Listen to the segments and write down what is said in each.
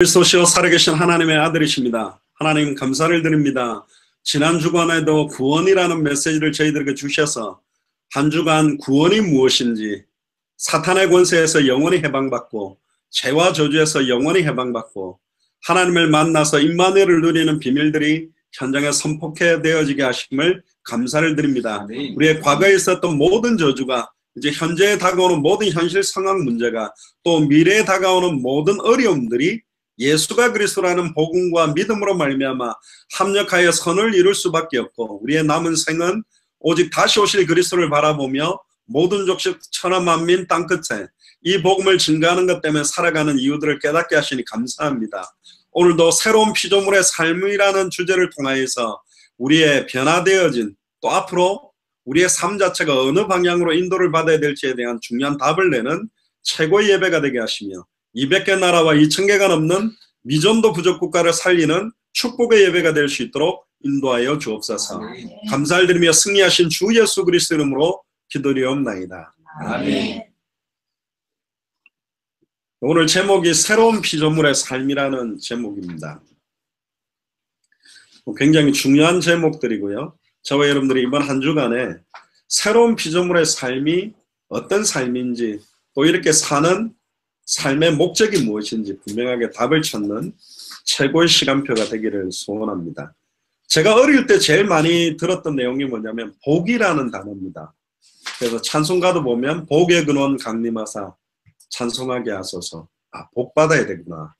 그리스도시요 살아계신 하나님의 아들이십니다. 하나님 감사를 드립니다. 지난 주간에도 구원이라는 메시지를 저희들에게 주셔서 한 주간 구원이 무엇인지, 사탄의 권세에서 영원히 해방받고 죄와 저주에서 영원히 해방받고 하나님을 만나서 임마누엘을 누리는 비밀들이 현장에 선포해 되어지게 하심을 감사를 드립니다. 아멘. 우리의 과거에 있었던 모든 저주가 이제 현재에 다가오는 모든 현실 상황 문제가, 또 미래에 다가오는 모든 어려움들이 예수가 그리스도라는 복음과 믿음으로 말미암아 합력하여 선을 이룰 수밖에 없고, 우리의 남은 생은 오직 다시 오실 그리스도를 바라보며 모든 족속 천하 만민 땅끝에 이 복음을 증거하는 것 때문에 살아가는 이유들을 깨닫게 하시니 감사합니다. 오늘도 새로운 피조물의 삶이라는 주제를 통하여서 우리의 변화되어진, 또 앞으로 우리의 삶 자체가 어느 방향으로 인도를 받아야 될지에 대한 중요한 답을 내는 최고의 예배가 되게 하시며, 200개 나라와 2000개가 넘는 미전도 부족 국가를 살리는 축복의 예배가 될 수 있도록 인도하여 주옵소서. 감사를 드리며 승리하신 주 예수 그리스도 이름으로 기도드리옵나이다. 아멘. 오늘 제목이 새로운 피조물의 삶이라는 제목입니다. 굉장히 중요한 제목들이고요. 저와 여러분들이 이번 한 주간에 새로운 피조물의 삶이 어떤 삶인지, 또 이렇게 사는 삶의 목적이 무엇인지 분명하게 답을 찾는 최고의 시간표가 되기를 소원합니다. 제가 어릴 때 제일 많이 들었던 내용이 뭐냐면 복이라는 단어입니다. 그래서 찬송가도 보면 복의 근원 강림하사 찬송하게 하소서. 복 받아야 되구나.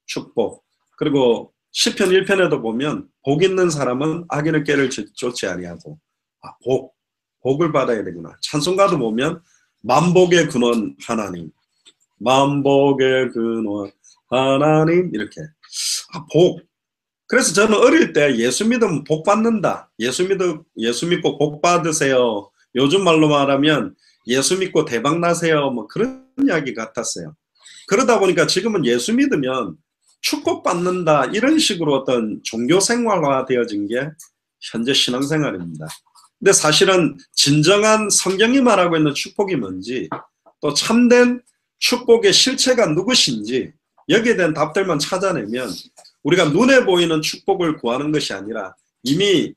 축복. 그리고 시편 1편에도 보면 복 있는 사람은 악인의 꾀를 쫓지 아니하고, 복을 받아야 되구나. 찬송가도 보면 만복의 근원 하나님, 만복의 근원 하나님, 이렇게 복. 그래서 저는 어릴 때 예수 믿으면 복 받는다, 예수 믿고 복 받으세요, 요즘 말로 말하면 예수 믿고 대박 나세요, 뭐 그런 이야기 같았어요. 그러다 보니까 지금은 예수 믿으면 축복받는다, 이런 식으로 어떤 종교 생활화 되어진 게 현재 신앙생활입니다. 근데 사실은 진정한 성경이 말하고 있는 축복이 뭔지, 또 참된 축복의 실체가 누구신지, 여기에 대한 답들만 찾아내면 우리가 눈에 보이는 축복을 구하는 것이 아니라 이미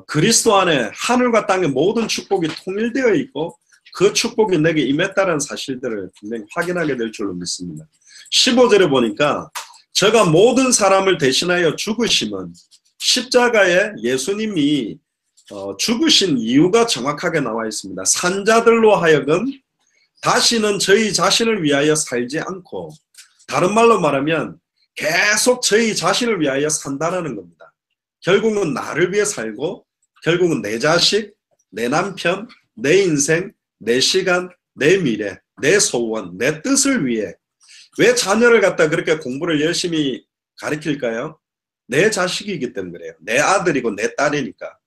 그리스도 안에 하늘과 땅의 모든 축복이 통일되어 있고 그 축복이 내게 임했다는 사실들을 분명히 확인하게 될 줄로 믿습니다. 15절에 보니까 저가 모든 사람을 대신하여 죽으심은, 십자가에 예수님이 죽으신 이유가 정확하게 나와 있습니다. 산자들로 하여금 다시는 저희 자신을 위하여 살지 않고, 다른 말로 말하면 계속 저희 자신을 위하여 산다는 겁니다. 결국은 나를 위해 살고, 결국은 내 자식, 내 남편, 내 인생, 내 시간, 내 미래, 내 소원, 내 뜻을 위해. 왜 자녀를 갖다 그렇게 공부를 열심히 가르칠까요? 내 자식이기 때문에 그래요. 내 아들이고 내 딸이니까.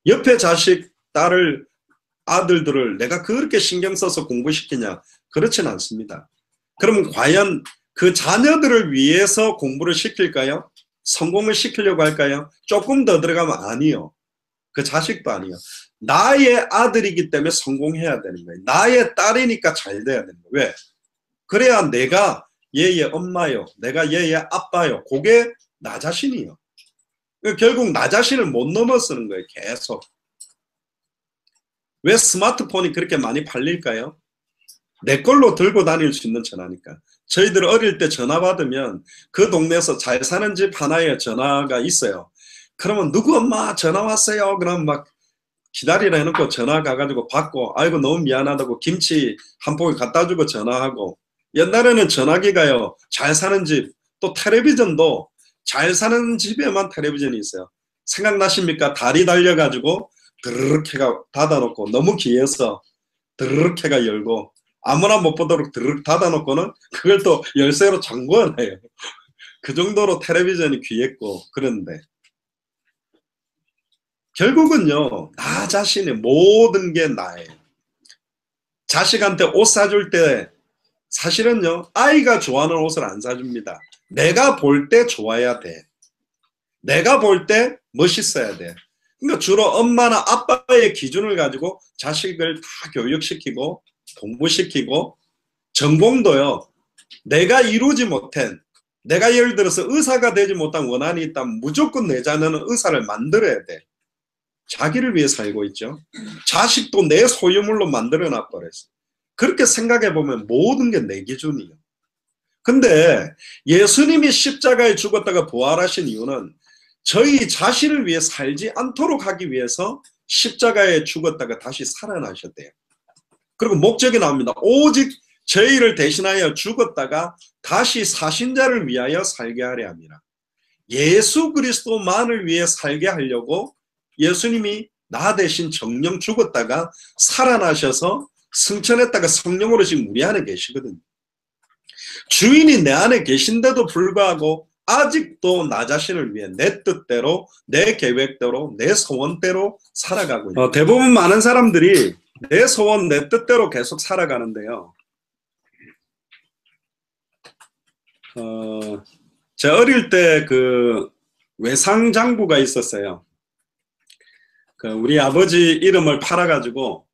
옆에 자식, 딸을, 아들들을 내가 그렇게 신경 써서 공부시키냐? 그렇진 않습니다. 그러면 과연 그 자녀들을 위해서 공부를 시킬까요? 성공을 시키려고 할까요? 조금 더 들어가면 아니요. 그 자식도 아니요. 나의 아들이기 때문에 성공해야 되는 거예요. 나의 딸이니까 잘 돼야 되는 거예요. 왜? 그래야 내가 얘의 엄마요, 내가 얘의 아빠요. 그게 나 자신이요. 결국 나 자신을 못 넘어서는 거예요. 계속. 왜 스마트폰이 그렇게 많이 팔릴까요? 내 걸로 들고 다닐 수 있는 전화니까. 저희들 어릴 때 전화 받으면 그 동네에서 잘 사는 집 하나에 전화가 있어요. 그러면 누구 엄마 전화 왔어요? 그럼 막 기다리라 해놓고 전화 가가지고 받고, 아이고 너무 미안하다고 김치 한 포기 갖다 주고 전화하고. 옛날에는 전화기가요, 잘 사는 집, 또 텔레비전도 잘 사는 집에만 텔레비전이 있어요. 생각나십니까? 다리 달려가지고 드르륵 해가 닫아놓고, 너무 귀해서 드르륵 해가 열고, 아무나 못 보도록 드르륵 닫아놓고는 그걸 또 열쇠로 잠궈놔요. 그 정도로 텔레비전이 귀했고. 그런데 결국은요, 나 자신의 모든 게 나예요. 자식한테 옷 사줄 때 사실은요, 아이가 좋아하는 옷을 안 사줍니다. 내가 볼 때 좋아야 돼. 내가 볼 때 멋있어야 돼. 그러니까 주로 엄마나 아빠의 기준을 가지고 자식을 다 교육시키고 공부시키고, 전공도요, 내가 이루지 못한 내가 예를 들어서 의사가 되지 못한 원한이 있다면 무조건 내 자녀는 의사를 만들어야 돼. 자기를 위해 살고 있죠. 자식도 내 소유물로 만들어놔 버렸어. 그렇게 생각해 보면 모든 게 내 기준이에요. 근데 예수님이 십자가에 죽었다가 부활하신 이유는 저희 자신을 위해 살지 않도록 하기 위해서 십자가에 죽었다가 다시 살아나셨대요. 그리고 목적이 나옵니다. 오직 저희를 대신하여 죽었다가 다시 사신 자를 위하여 살게 하려 함이라. 예수 그리스도만을 위해 살게 하려고 예수님이 나 대신 정령 죽었다가 살아나셔서 승천했다가 성령으로 지금 우리 안에 계시거든요. 주인이 내 안에 계신데도 불구하고 아직도 나 자신을 위해 내 뜻대로, 내 계획대로, 내 소원대로 살아가고 있어요. 대부분 많은 사람들이 내 소원, 내 뜻대로 계속 살아가는데요. 제가 어릴 때 그 외상장부가 있었어요. 우리 아버지 이름을 팔아가지고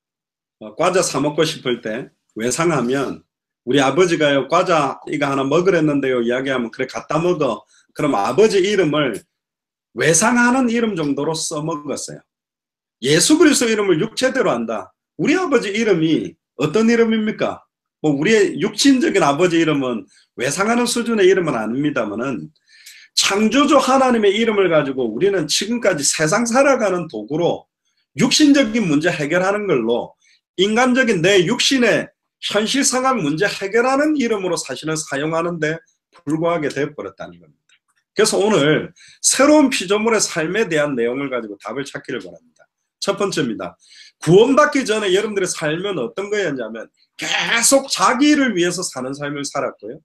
과자 사 먹고 싶을 때 외상하면 우리 아버지가요, 과자 이거 하나 먹으랬는데요 이야기하면 그래 갖다 먹어. 그럼 아버지 이름을 외상하는 이름 정도로 써먹었어요. 예수 그리스도 이름을 육체대로 한다. 우리 아버지 이름이 어떤 이름입니까? 뭐 우리의 육신적인 아버지 이름은 외상하는 수준의 이름은 아닙니다만은 창조주 하나님의 이름을 가지고 우리는 지금까지 세상 살아가는 도구로 육신적인 문제 해결하는 걸로 인간적인 내 육신의 현실 상황 문제 해결하는 이름으로 사실은 사용하는데 불과하게 되어버렸다는 겁니다. 그래서 오늘 새로운 피조물의 삶에 대한 내용을 가지고 답을 찾기를 바랍니다. 첫 번째입니다. 구원받기 전에 여러분들의 삶은 어떤 거였냐면 계속 자기를 위해서 사는 삶을 살았고요.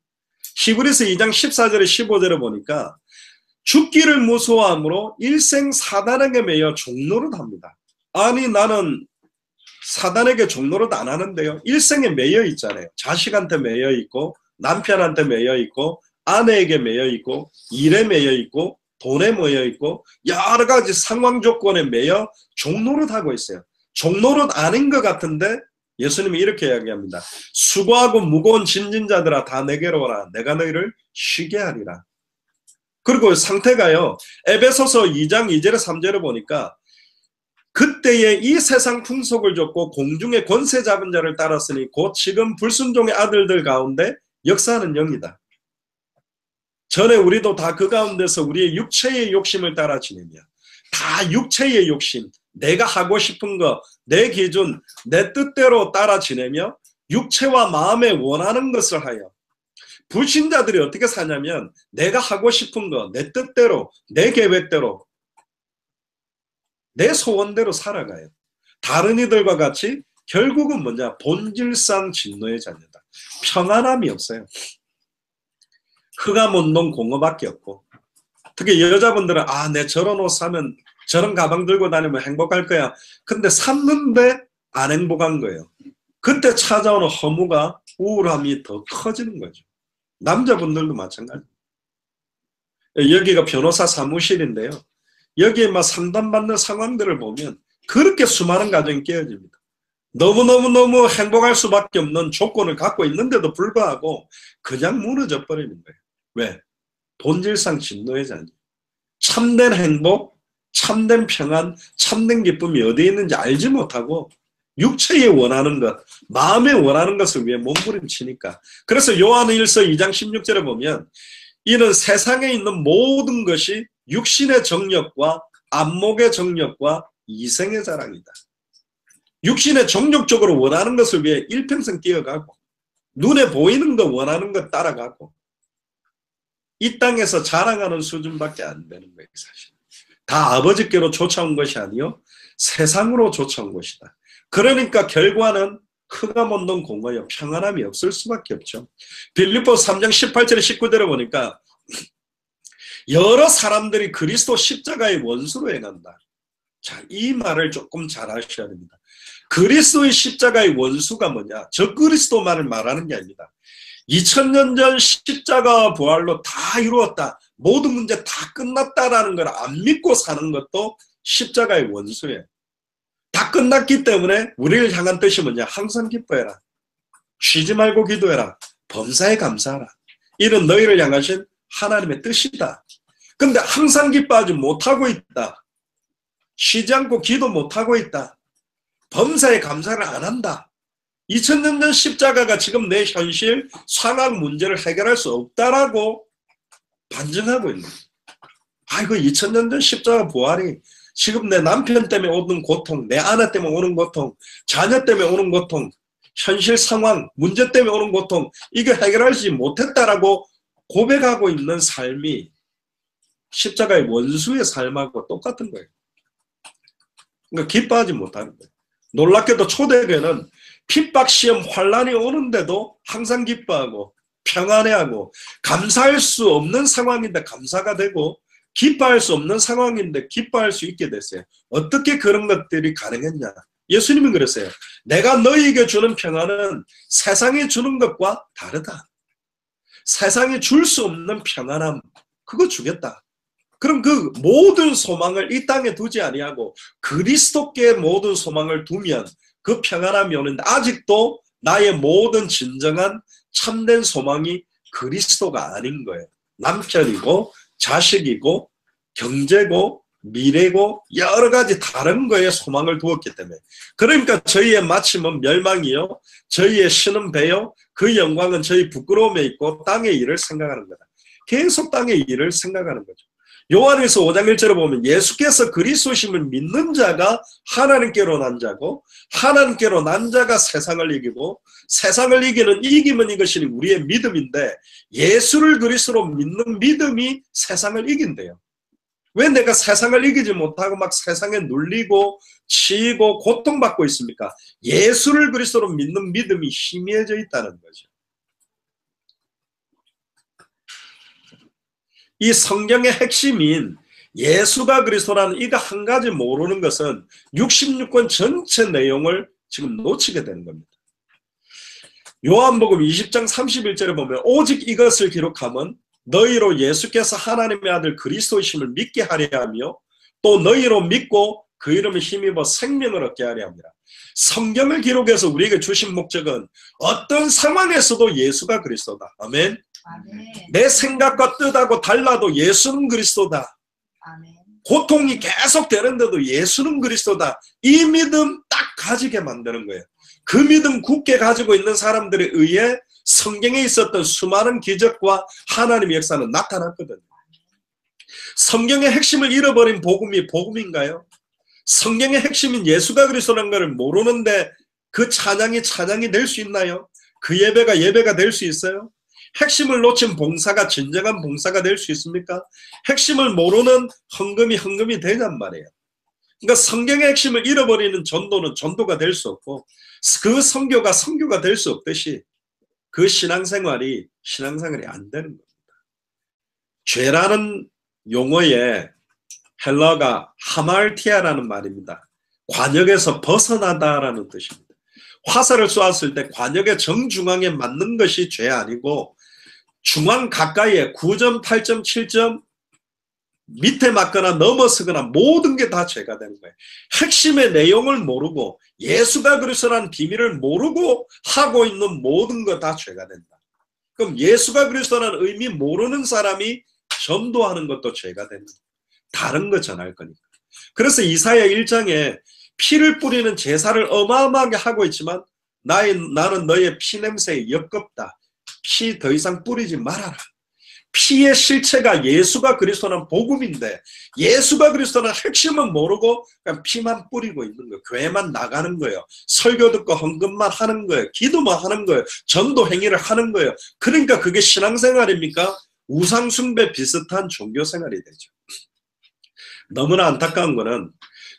히브리서 2장 14절에 15절에 보니까 죽기를 무서워함으로 일생 사단에게 매여 종노릇합니다. 아니 나는 사단에게 종노릇 안 하는데요. 일생에 매여 있잖아요. 자식한테 매여 있고 남편한테 매여 있고 아내에게 매여 있고 일에 매여 있고 돈에 매여 있고 여러 가지 상황 조건에 매여 종노릇하고 있어요. 종노릇 아닌 것 같은데 예수님이 이렇게 이야기합니다. 수고하고 무거운 짐진 자들아 다 내게로 오라. 내가 너희를 쉬게 하리라. 그리고 상태가요. 에베소서 2장 2절에 3절에 보니까 그때에 이 세상 풍속을 좇고 공중의 권세 잡은 자를 따랐으니 곧 지금 불순종의 아들들 가운데 역사하는 영이다. 전에 우리도 다 그 가운데서 우리의 육체의 욕심을 따라 지내며 다 육체의 욕심, 내가 하고 싶은 거, 내 기준, 내 뜻대로 따라 지내며 육체와 마음에 원하는 것을 하여 불신자들이 어떻게 사냐면 내가 하고 싶은 거, 내 뜻대로, 내 계획대로, 내 소원대로 살아가요. 다른 이들과 같이 결국은 뭐냐? 본질상 진노의 자녀다. 평안함이 없어요. 흑암운동 공허밖에 없고 특히 여자분들은 아, 내 저런 옷 사면 저런 가방 들고 다니면 행복할 거야. 근데 샀는데 안 행복한 거예요. 그때 찾아오는 허무가 우울함이 더 커지는 거죠. 남자분들도 마찬가지입니다. 여기가 변호사 사무실인데요. 여기에 막 상담받는 상황들을 보면 그렇게 수많은 가정이 깨어집니다. 너무너무 행복할 수밖에 없는 조건을 갖고 있는데도 불구하고 그냥 무너져 버리는 거예요. 왜? 본질상 진노의 자녀. 참된 행복, 참된 평안, 참된 기쁨이 어디에 있는지 알지 못하고 육체에 원하는 것, 마음에 원하는 것을 위해 몸부림치니까. 그래서 요한일서 2장 16절에 보면 이는 세상에 있는 모든 것이 육신의 정욕과 안목의 정욕과 이생의 자랑이다. 육신의 정욕적으로 원하는 것을 위해 일평생 뛰어가고 눈에 보이는 거 원하는 것 따라가고 이 땅에서 자랑하는 수준밖에 안 되는 거예요. 사실 다 아버지께로 쫓아온 것이 아니요 세상으로 쫓아온 것이다. 그러니까 결과는 흑암운동 공허여 평안함이 없을 수밖에 없죠. 빌립보서 3장 18절에 19절에 보니까 여러 사람들이 그리스도 십자가의 원수로 행한다. 자, 이 말을 조금 잘 아셔야 됩니다. 그리스도의 십자가의 원수가 뭐냐? 저 그리스도만을 말하는 게 아닙니다. 2000년 전 십자가와 부활로 다 이루었다. 모든 문제 다 끝났다라는 걸 안 믿고 사는 것도 십자가의 원수예요. 다 끝났기 때문에 우리를 향한 뜻이 뭐냐? 항상 기뻐해라. 쉬지 말고 기도해라. 범사에 감사하라. 이런 너희를 향하신 하나님의 뜻이다. 근데 항상 기뻐하지 못하고 있다. 쉬지 않고 기도 못하고 있다. 범사에 감사를 안 한다. 2000년 전 십자가가 지금 내 현실 상황 문제를 해결할 수 없다라고 반증하고 있는 거예요. 아이고 2000년 전 십자가 부활이 지금 내 남편 때문에 오는 고통, 내 아내 때문에 오는 고통, 자녀 때문에 오는 고통, 현실 상황, 문제 때문에 오는 고통, 이거 해결하지 못했다라고 고백하고 있는 삶이 십자가의 원수의 삶하고 똑같은 거예요. 그러니까 기뻐하지 못하는 거예요. 놀랍게도 초대교회는 핍박, 시험, 환란이 오는데도 항상 기뻐하고 평안해하고 감사할 수 없는 상황인데 감사가 되고 기뻐할 수 없는 상황인데 기뻐할 수 있게 됐어요. 어떻게 그런 것들이 가능했냐? 예수님은 그랬어요. 내가 너희에게 주는 평안은 세상이 주는 것과 다르다. 세상이 줄 수 없는 평안함, 그거 주겠다. 그럼 그 모든 소망을 이 땅에 두지 아니하고 그리스도께 모든 소망을 두면 그 평안함이 오는데 아직도 나의 모든 진정한 참된 소망이 그리스도가 아닌 거예요. 남편이고 자식이고 경제고 미래고 여러 가지 다른 거에 소망을 두었기 때문에 그러니까 저희의 마침은 멸망이요 저희의 신은 배요 그 영광은 저희 부끄러움에 있고 땅의 일을 생각하는 거다. 계속 땅의 일을 생각하는 거죠. 요한에서 5장 1절에 보면 예수께서 그리스도심을 믿는 자가 하나님께로 난 자고 하나님께로 난 자가 세상을 이기고 세상을 이기는 이김은 이것이 우리의 믿음인데 예수를 그리스도로 믿는 믿음이 세상을 이긴대요. 왜 내가 세상을 이기지 못하고 막 세상에 눌리고 치이고 고통받고 있습니까? 예수를 그리스도로 믿는 믿음이 희미해져 있다는 거죠. 이 성경의 핵심인 예수가 그리스도라는 이거 한 가지 모르는 것은 66권 전체 내용을 지금 놓치게 되는 겁니다. 요한복음 20장 31절에 보면 오직 이것을 기록하면 너희로 예수께서 하나님의 아들 그리스도이심을 믿게 하려 하며 또 너희로 믿고 그 이름을 힘입어 생명을 얻게 하려 합니다. 성경을 기록해서 우리에게 주신 목적은 어떤 상황에서도 예수가 그리스도다. 아멘. 아멘. 내 생각과 뜻하고 달라도 예수는 그리스도다. 아멘. 고통이 계속 되는데도 예수는 그리스도다. 이 믿음 딱 가지게 만드는 거예요. 그 믿음 굳게 가지고 있는 사람들에 의해 성경에 있었던 수많은 기적과 하나님의 역사는 나타났거든요. 성경의 핵심을 잃어버린 복음이 복음인가요? 성경의 핵심인 예수가 그리스도라는 것을 모르는데 그 찬양이 찬양이 될 수 있나요? 그 예배가 예배가 될 수 있어요? 핵심을 놓친 봉사가 진정한 봉사가 될 수 있습니까? 핵심을 모르는 헌금이 헌금이 되냔 말이에요. 그러니까 성경의 핵심을 잃어버리는 전도는 전도가 될 수 없고 그 선교가 선교가 될 수 없듯이 그 신앙생활이 안 되는 겁니다. 죄라는 용어의 헬라어가 하말티아라는 말입니다. 관역에서 벗어나다라는 뜻입니다. 화살을 쏘았을 때 관역의 정중앙에 맞는 것이 죄 아니고 중앙 가까이에 9점, 8점, 7점 밑에 맞거나 넘어서거나 모든 게 다 죄가 되는 거예요. 핵심의 내용을 모르고 예수가 그리스도라는 비밀을 모르고 하고 있는 모든 거 다 죄가 된다. 그럼 예수가 그리스도라는 의미 모르는 사람이 전도하는 것도 죄가 된다. 다른 거 전할 거니까. 그래서 이사야 1장에 피를 뿌리는 제사를 어마어마하게 하고 있지만 나는 너의 피냄새에 역겹다. 피 더 이상 뿌리지 말아라. 피의 실체가 예수가 그리스도는 복음인데 예수가 그리스도는 핵심은 모르고 그냥 피만 뿌리고 있는 거예요. 교회만 나가는 거예요. 설교 듣고 헌금만 하는 거예요. 기도만 하는 거예요. 전도 행위를 하는 거예요. 그러니까 그게 신앙생활입니까? 우상숭배 비슷한 종교생활이 되죠. 너무나 안타까운 거는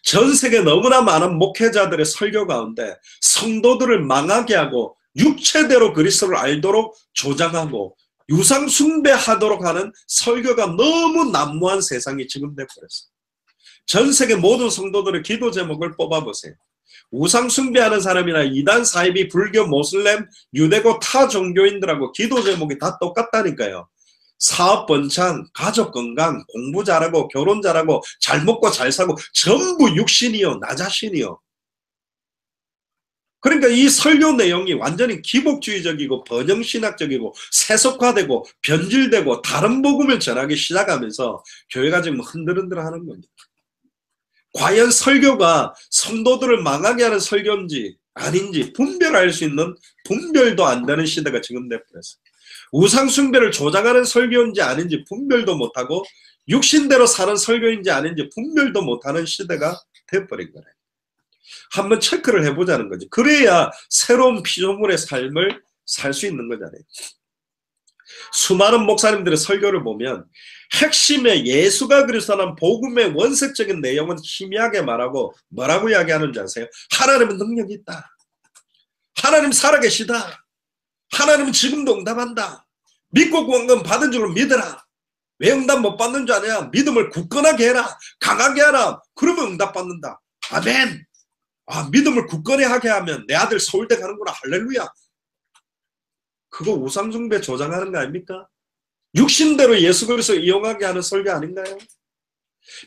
전 세계 너무나 많은 목회자들의 설교 가운데 성도들을 망하게 하고 육체대로 그리스도를 알도록 조장하고 유상 숭배하도록 하는 설교가 너무 난무한 세상이 지금 돼버렸어요. 전 세계 모든 성도들의 기도 제목을 뽑아보세요. 우상 숭배하는 사람이나 이단 사이비 불교 모슬렘 유대고 타 종교인들하고 기도 제목이 다 똑같다니까요. 사업 번창, 가족 건강, 공부 잘하고 결혼 잘하고 잘 먹고 잘 사고 전부 육신이요 나 자신이요. 그러니까 이 설교 내용이 완전히 기복주의적이고 번영신학적이고 세속화되고 변질되고 다른 복음을 전하기 시작하면서 교회가 지금 흔들흔들하는 겁니다. 과연 설교가 성도들을 망하게 하는 설교인지 아닌지 분별할 수 있는 분별도 안 되는 시대가 지금 돼버렸어요. 우상숭배를 조장하는 설교인지 아닌지 분별도 못하고 육신대로 사는 설교인지 아닌지 분별도 못하는 시대가 돼버린 거예요. 한번 체크를 해보자는 거지. 그래야 새로운 피조물의 삶을 살 수 있는 거잖아요. 수많은 목사님들의 설교를 보면 핵심에 예수가 그리스도라는 복음의 원색적인 내용은 희미하게 말하고 뭐라고 이야기하는지 아세요? 하나님은 능력이 있다. 하나님 살아계시다. 하나님은 지금도 응답한다. 믿고 구원금 받은 줄로 믿어라. 왜 응답 못 받는 줄 아냐? 믿음을 굳건하게 해라. 강하게 하라. 그러면 응답 받는다. 아멘. 아, 믿음을 굳건히 하게 하면 내 아들 서울대 가는구나. 할렐루야. 그거 우상숭배 조장하는 거 아닙니까? 육신대로 예수 그리스도 이용하게 하는 설교 아닌가요?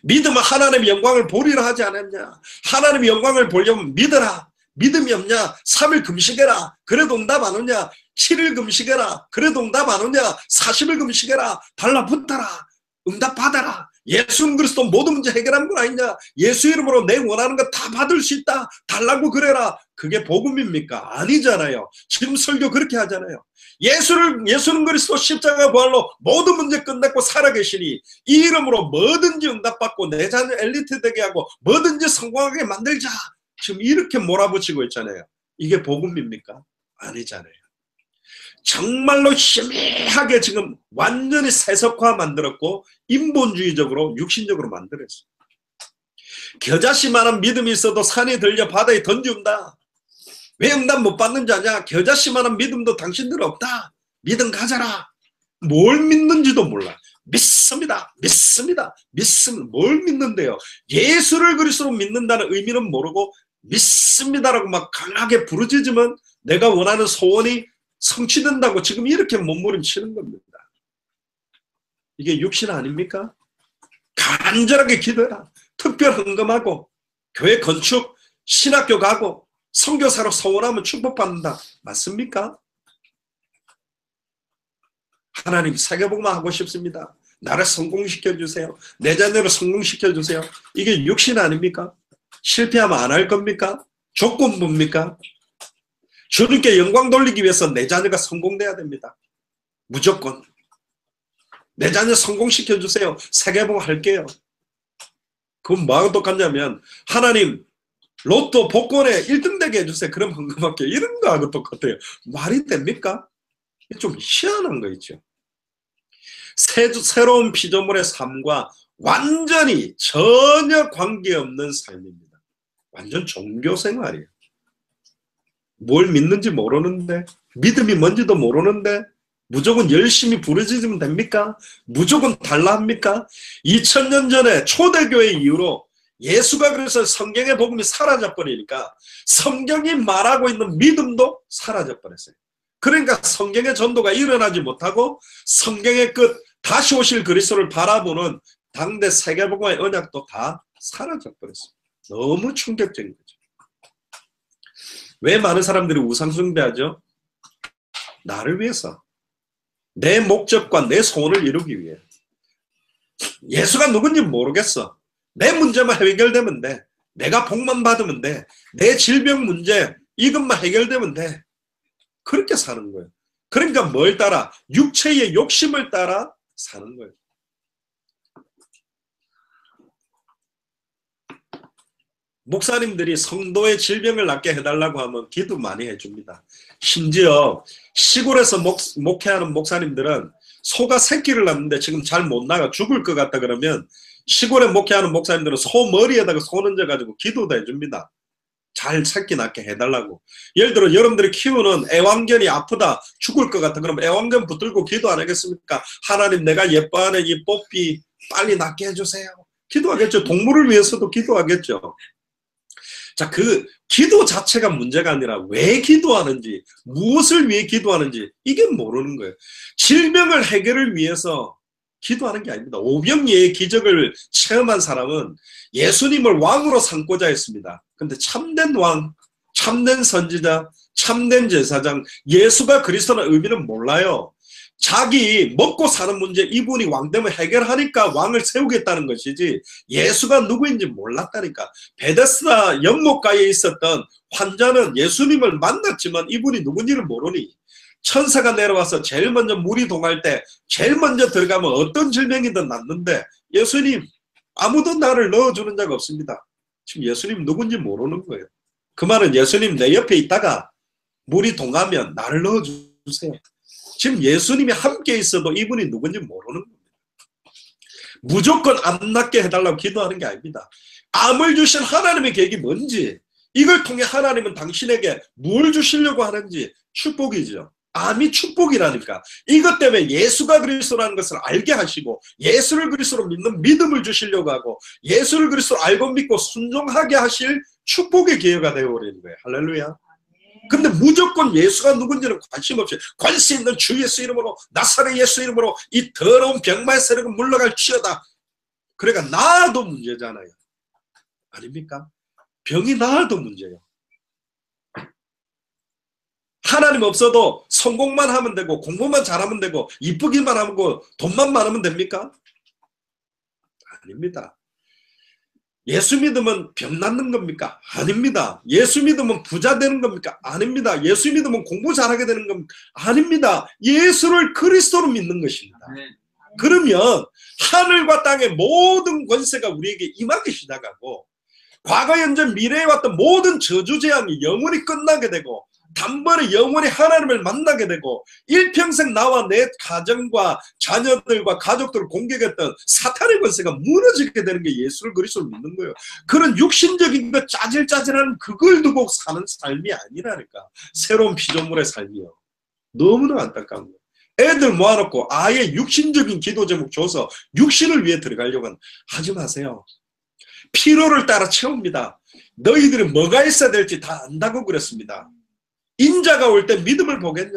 믿음은 하나님의 영광을 보리라 하지 않았냐? 하나님의 영광을 보려면 믿어라. 믿음이 없냐? 3일 금식해라. 그래도 응답 안 오냐? 7일 금식해라. 그래도 응답 안 오냐? 40일 금식해라. 달라붙어라. 응답 받아라. 예수 그리스도 모든 문제 해결한 건 아니냐? 예수 이름으로 내 원하는 거 다 받을 수 있다. 달라고 그래라. 그게 복음입니까? 아니잖아요. 지금 설교 그렇게 하잖아요. 예수는 그리스도 십자가 부활로 모든 문제 끝냈고 살아계시니 이 이름으로 뭐든지 응답받고 내 자녀 엘리트 되게 하고 뭐든지 성공하게 만들자. 지금 이렇게 몰아붙이고 있잖아요. 이게 복음입니까? 아니잖아요. 정말로 희미하게 지금 완전히 세속화 만들었고 인본주의적으로 육신적으로 만들었어요. 겨자씨만한 믿음이 있어도 산이 들려 바다에 던지운다. 왜 응답 못 받는지 아냐? 겨자씨만한 믿음도 당신들 없다. 믿음 가져라. 뭘 믿는지도 몰라. 믿습니다. 믿습니다. 믿습니다. 뭘 믿는데요? 예수를 그리스도로 믿는다는 의미는 모르고 믿습니다라고 막 강하게 부르짖으면 내가 원하는 소원이 성취된다고 지금 이렇게 몸부림치는 겁니다. 이게 육신 아닙니까? 간절하게 기도해라. 특별 헌금하고 교회 건축, 신학교 가고 선교사로 서원하면 축복받는다. 맞습니까? 하나님 세계복음만 하고 싶습니다. 나를 성공시켜주세요. 내 자녀를 성공시켜주세요. 이게 육신 아닙니까? 실패하면 안 할 겁니까? 조건부입니까? 주님께 영광 돌리기 위해서 내 자녀가 성공돼야 됩니다. 무조건. 내 자녀 성공시켜주세요. 세계복음 할게요. 그건 뭐하고 똑같냐면 하나님 로또 복권에 1등 되게 해주세요. 그럼 헌금할게요. 이런 거하고 똑같아요. 말이 됩니까? 좀 희한한 거 있죠. 새로운 피조물의 삶과 완전히 전혀 관계없는 삶입니다. 완전 종교생활이에요. 뭘 믿는지 모르는데 믿음이 뭔지도 모르는데 무조건 열심히 부르짖으면 됩니까? 무조건 달라 합니까? 2000년 전에 초대교회 이후로 예수가 그래서 성경의 복음이 사라져버리니까 성경이 말하고 있는 믿음도 사라져버렸어요. 그러니까 성경의 전도가 일어나지 못하고 성경의 끝 다시 오실 그리스도를 바라보는 당대 세계복음의 언약도 다 사라져버렸어요. 너무 충격적인 거죠. 왜 많은 사람들이 우상숭배하죠? 나를 위해서. 내 목적과 내 소원을 이루기 위해. 예수가 누군지 모르겠어. 내 문제만 해결되면 돼. 내가 복만 받으면 돼. 내 질병 문제 이것만 해결되면 돼. 그렇게 사는 거예요. 그러니까 뭘 따라? 육체의 욕심을 따라 사는 거예요. 목사님들이 성도의 질병을 낫게 해달라고 하면 기도 많이 해줍니다. 심지어 시골에서 목회하는 목사님들은 소가 새끼를 낳는데 지금 잘 못 나가 죽을 것 같다 그러면 시골에 목회하는 목사님들은 소 머리에다가 손 얹어가지고 기도도 해줍니다. 잘 새끼 낳게 해달라고. 예를 들어 여러분들이 키우는 애완견이 아프다 죽을 것 같다 그러면 애완견 붙들고 기도 안 하겠습니까? 하나님 내가 예뻐하는 이 뽀삐 빨리 낫게 해주세요. 기도하겠죠. 동물을 위해서도 기도하겠죠. 자, 그 기도 자체가 문제가 아니라 왜 기도하는지, 무엇을 위해 기도하는지 이게 모르는 거예요. 질병을 해결을 위해서 기도하는 게 아닙니다. 오병이의 기적을 체험한 사람은 예수님을 왕으로 삼고자 했습니다. 근데 참된 왕, 참된 선지자, 참된 제사장, 예수가 그리스도라는 의미는 몰라요. 자기 먹고 사는 문제 이분이 왕 되면 해결하니까 왕을 세우겠다는 것이지 예수가 누구인지 몰랐다니까. 베데스다 연못가에 있었던 환자는 예수님을 만났지만 이분이 누군지를 모르니 천사가 내려와서 제일 먼저 물이 동할 때 제일 먼저 들어가면 어떤 질병이든 낫는데 예수님 아무도 나를 넣어주는 자가 없습니다. 지금 예수님 누군지 모르는 거예요. 그 말은 예수님 내 옆에 있다가 물이 동하면 나를 넣어주세요. 지금 예수님이 함께 있어도 이분이 누군지 모르는 겁니다. 무조건 안 낫게 해달라고 기도하는 게 아닙니다. 암을 주신 하나님의 계획이 뭔지, 이걸 통해 하나님은 당신에게 뭘 주시려고 하는지 축복이죠. 암이 축복이라니까. 이것 때문에 예수가 그리스도라는 것을 알게 하시고 예수를 그리스도로 믿는 믿음을 주시려고 하고 예수를 그리스도로 알고 믿고 순종하게 하실 축복의 기회가 되어버리는 거예요. 할렐루야. 근데 무조건 예수가 누군지는 관심 없이 관심 있는 주 예수 이름으로 나사렛 예수 이름으로 이 더러운 병마의 세력을 물러갈지어다. 그러니까 나아도 문제잖아요. 아닙니까? 병이 나아도 문제예요. 하나님 없어도 성공만 하면 되고 공부만 잘하면 되고 이쁘기만 하고 돈만 많으면 됩니까? 아닙니다. 예수 믿으면 병 낫는 겁니까? 아닙니다. 예수 믿으면 부자 되는 겁니까? 아닙니다. 예수 믿으면 공부 잘하게 되는 겁니까? 아닙니다. 예수를 그리스도로 믿는 것입니다. 그러면 하늘과 땅의 모든 권세가 우리에게 임하기 시작하고 과거, 현재, 미래에 왔던 모든 저주재앙이 영원히 끝나게 되고 단번에 영원히 하나님을 만나게 되고 일평생 나와 내 가정과 자녀들과 가족들을 공격했던 사탄의 권세가 무너지게 되는 게 예수를 그리스도를 믿는 거예요. 그런 육신적인 것 짜질짜질하는 그걸 두고 사는 삶이 아니라니까. 새로운 피조물의 삶이요. 너무나 안타까운 거예요. 애들 모아놓고 아예 육신적인 기도 제목 줘서 육신을 위해 들어가려고 하지 마세요. 피로를 따라 채웁니다. 너희들이 뭐가 있어야 될지 다 안다고 그랬습니다. 인자가 올 때 믿음을 보겠냐?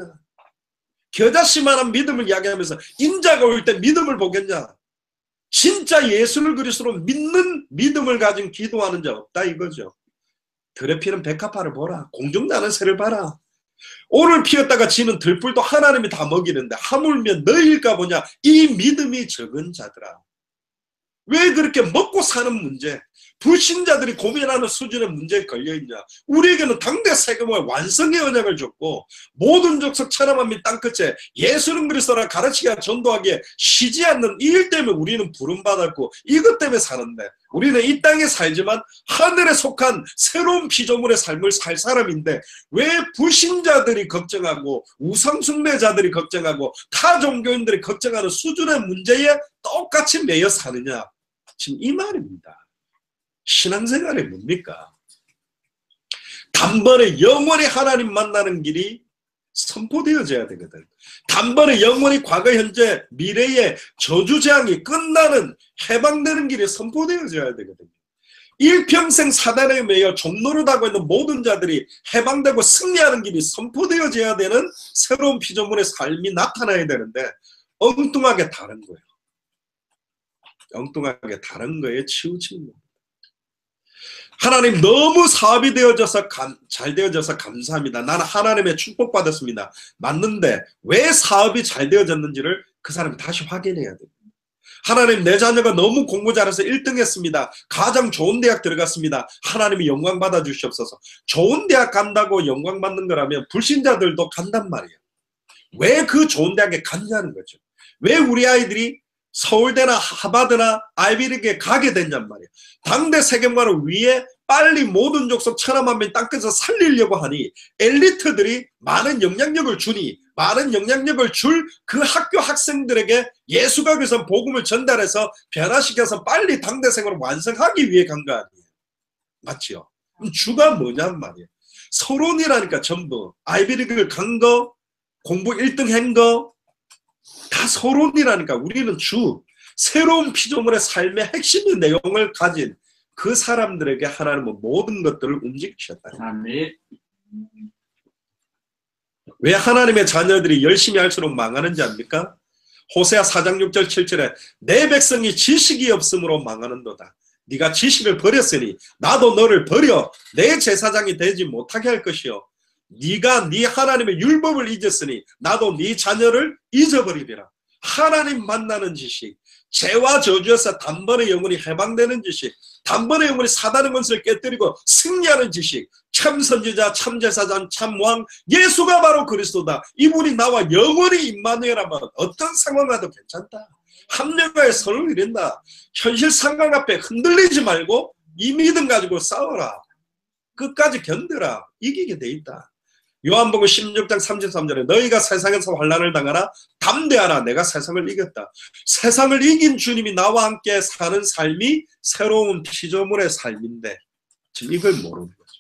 겨자씨만한 믿음을 이야기하면서 인자가 올 때 믿음을 보겠냐? 진짜 예수를 그리스도로 믿는 믿음을 가진 기도하는 자 없다 이거죠. 들에 피는 백합화를 보라. 공중 나는 새를 봐라. 오늘 피었다가 지는 들불도 하나님이 다 먹이는데 하물며 너희일까 보냐. 이 믿음이 적은 자들아. 왜 그렇게 먹고 사는 문제, 불신자들이 고민하는 수준의 문제에 걸려있냐. 우리에게는 당대 세계의 완성의 언약을 줬고 모든 족속 천하만 민 땅끝에 예수는 그리스도라 가르치기와 전도하기에 쉬지 않는 이 일 때문에 우리는 부름받았고 이것 때문에 사는데 우리는 이 땅에 살지만 하늘에 속한 새로운 피조물의 삶을 살 사람인데 왜 불신자들이 걱정하고 우상숭배자들이 걱정하고 타 종교인들이 걱정하는 수준의 문제에 똑같이 매여 사느냐. 지금 이 말입니다. 신앙생활이 뭡니까? 단번에 영원히 하나님 만나는 길이 선포되어져야 되거든. 단번에 영원히 과거, 현재, 미래의 저주재앙이 끝나는 해방되는 길이 선포되어져야 되거든요. 일평생 사단에 매여 종노릇하고 있는 모든 자들이 해방되고 승리하는 길이 선포되어져야 되는 새로운 피조물의 삶이 나타나야 되는데 엉뚱하게 다른 거예요. 엉뚱하게 다른 거에 치우치는 겁니다. 하나님 너무 사업이 되어져서 잘 되어져서 감사합니다. 나는 하나님의 축복받았습니다. 맞는데 왜 사업이 잘 되어졌는지를 그 사람이 다시 확인해야 됩니다. 하나님 내 자녀가 너무 공부 잘해서 1등 했습니다. 가장 좋은 대학 들어갔습니다. 하나님이 영광 받아 주시옵소서. 좋은 대학 간다고 영광 받는 거라면 불신자들도 간단 말이에요. 왜 그 좋은 대학에 갔냐는 거죠. 왜 우리 아이들이 서울대나 하버드나 아이비리그에 가게 됐냔 말이에요. 당대 세계관을 위해 빨리 모든 족속 천하만 민 땅끝에서 살리려고 하니 엘리트들이 많은 영향력을 주니 많은 영향력을 줄 그 학교 학생들에게 예수가 그래서 복음을 전달해서 변화시켜서 빨리 당대 생활을 완성하기 위해 간 거 아니에요. 맞지요? 그럼 주가 뭐냔 말이에요. 서론이라니까 전부. 아이비리그를 간 거, 공부 1등 한 거, 다 서론이라니까. 우리는 주, 새로운 피조물의 삶의 핵심의 내용을 가진 그 사람들에게 하나님은 모든 것들을 움직이셨다. 아멘. 왜 하나님의 자녀들이 열심히 할수록 망하는지 압니까? 호세아 4장 6절 7절에 내 백성이 지식이 없으므로 망하는도다. 네가 지식을 버렸으니 나도 너를 버려 내 제사장이 되지 못하게 할 것이요 네가 네 하나님의 율법을 잊었으니 나도 네 자녀를 잊어버리리라. 하나님 만나는 지식, 죄와 저주에서 단번에 영혼이 해방되는 지식, 단번에 영혼이 사단의 권세를 깨뜨리고 승리하는 지식, 참 선지자, 참 제사장, 참 왕, 예수가 바로 그리스도다. 이분이 나와 영원히 임마누엘하면 어떤 상황 가도 괜찮다. 합력하여 선을 이룬다. 현실 상황 앞에 흔들리지 말고 이 믿음 가지고 싸워라. 끝까지 견뎌라. 이기게 돼 있다. 요한복음 16장 33절에 너희가 세상에서 환난을 당하나 담대하라 내가 세상을 이겼다. 세상을 이긴 주님이 나와 함께 사는 삶이 새로운 피조물의 삶인데 지금 이걸 모르는 거죠.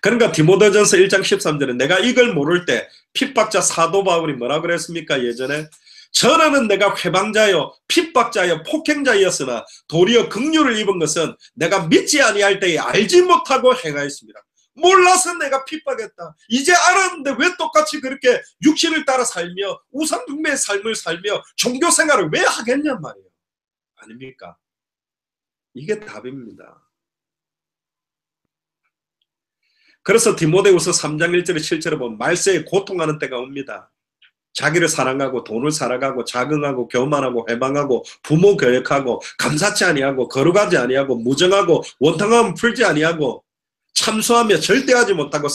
그러니까 디모데전서 1장 13절에 내가 이걸 모를 때 핍박자 사도 바울이 뭐라 그랬습니까? 예전에 전에는 내가 회방자여 핍박자여 폭행자였으나 도리어 긍휼을 입은 것은 내가 믿지 아니할 때에 알지 못하고 행하였습니다. 몰라서 내가 핍박했다. 이제 알았는데 왜 똑같이 그렇게 육신을 따라 살며 우상숭배의 삶을 살며 종교생활을 왜 하겠냔 말이에요. 아닙니까? 이게 답입니다. 그래서 디모데후서 3장 1절에 7절에 보면 말세에 고통하는 때가 옵니다. 자기를 사랑하고 돈을 사랑하고 자긍하고 교만하고 해방하고 부모 교육하고 감사치 아니하고 거룩하지 아니하고 무정하고 원통함을 풀지 아니하고 참수하며 절대하지 못하고